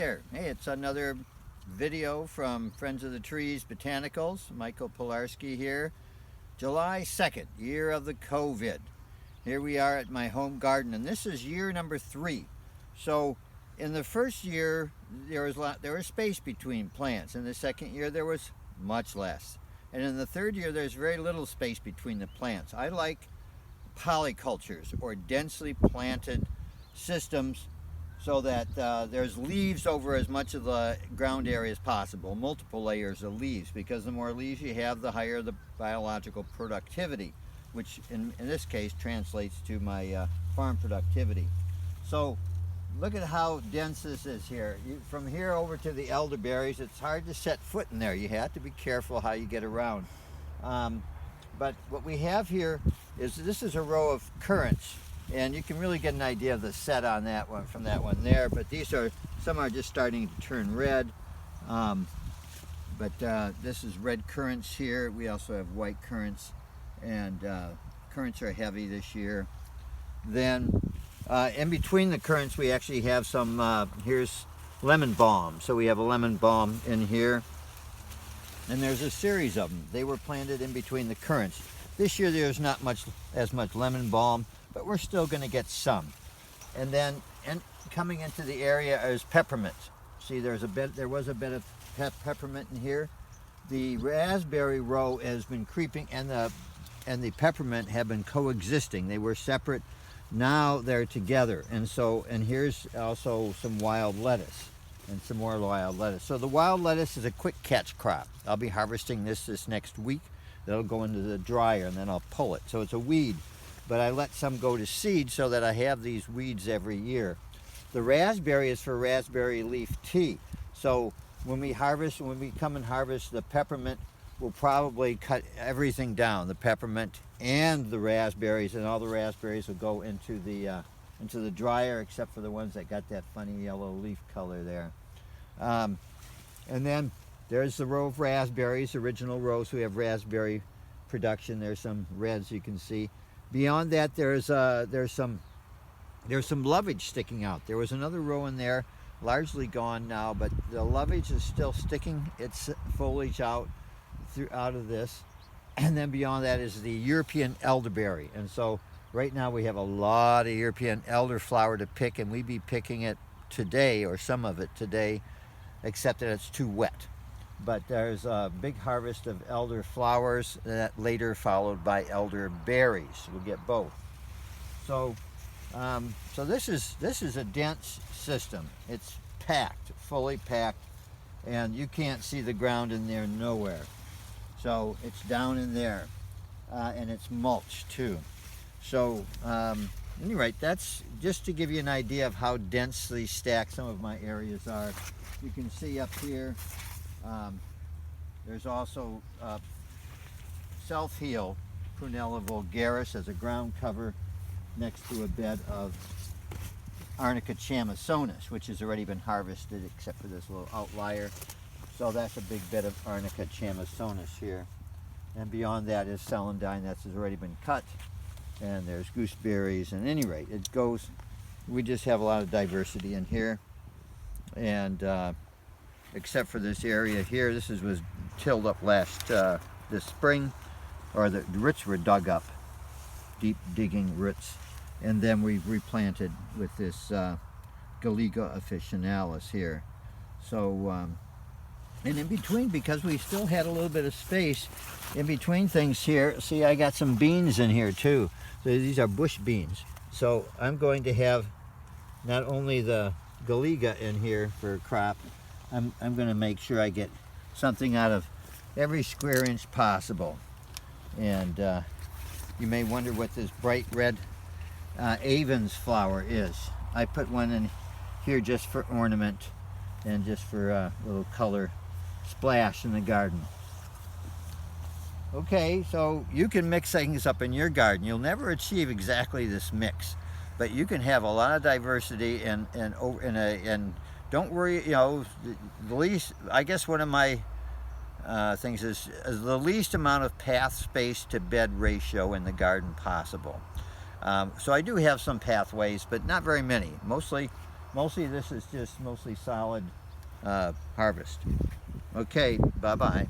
Hey, it's another video from Friends of the Trees Botanicals. Michael Pilarski here. July 2nd, year of the COVID. Here we are at my home garden, and this is year number 3. So in the first year, there was space between plants. In the second year, there was much less. And in the third year, there's very little space between the plants. I like polycultures, or densely planted systems, so that there's leaves over as much of the ground area as possible, multiple layers of leaves, because the more leaves you have, the higher the biological productivity, which in this case translates to my farm productivity. So look at how dense this is here. From here over to the elderberries, it's hard to set foot in there. You have to be careful how you get around. But what we have here is, this is a row of currants. And you can really get an idea of the set on that one from that one there. But some are just starting to turn red. This is red currants here. We also have white currants, and currants are heavy this year. Then in between the currants, we actually have some, here's lemon balm. So we have a lemon balm in here. And there's a series of them. They were planted in between the currants. This year there's not as much lemon balm, but we're still going to get some. And then coming into the area is peppermint. See, there was a bit of peppermint in here. The raspberry row has been creeping, and the peppermint have been coexisting. They were separate. Now they're together. And here's also some wild lettuce and some more wild lettuce. So the wild lettuce is a quick catch crop. I'll be harvesting this next week. That'll go into the dryer, and then I'll pull it. So it's a weed. But I let some go to seed so that I have these weeds every year. The raspberry is for raspberry leaf tea. So when we come and harvest the peppermint, we'll probably cut everything down, the peppermint and the raspberries, and all the raspberries will go into the dryer, except for the ones that got that funny yellow leaf color there. And then there's the row of raspberries, original rows. We have raspberry production. There's some reds you can see. Beyond that, there's some lovage sticking out. There was another row in there, largely gone now, but the lovage is still sticking its foliage out of this. And then beyond that is the European elderberry. And so right now we have a lot of European elderflower to pick, and we'd be picking it today, or some of it today, except that it's too wet. But there's a big harvest of elder flowers, that later followed by elderberries. We'll get both. So this is a dense system. It's packed, fully packed, and you can't see the ground in there nowhere. So it's down in there, and it's mulched too. So anyway, that's just to give you an idea of how densely stacked some of my areas are. You can see up here. There's also self-heal Prunella vulgaris as a ground cover next to a bed of Arnica chamasonis, which has already been harvested except for this little outlier. So that's a big bed of Arnica chamasonis here. And beyond that is celandine that's already been cut. And there's gooseberries. And at any rate, it goes, we just have a lot of diversity in here. And except for this area here, this was tilled up this spring, or the roots were dug up, deep digging roots, and then we replanted with this Galliga officinalis here. So and in between, because we still had a little bit of space in between things here, see, I got some beans in here too. So these are bush beans. So I'm going to have not only the Galliga in here for a crop, I'm going to make sure I get something out of every square inch possible. And you may wonder what this bright red Avens flower is. I put one in here just for ornament and just for a little color splash in the garden. Okay, so you can mix things up in your garden. You'll never achieve exactly this mix, but you can have a lot of diversity and don't worry, you know, the least, I guess one of my things is the least amount of path space to bed ratio in the garden possible. So I do have some pathways, but not very many. Mostly mostly this is just mostly solid harvest. Okay, bye-bye.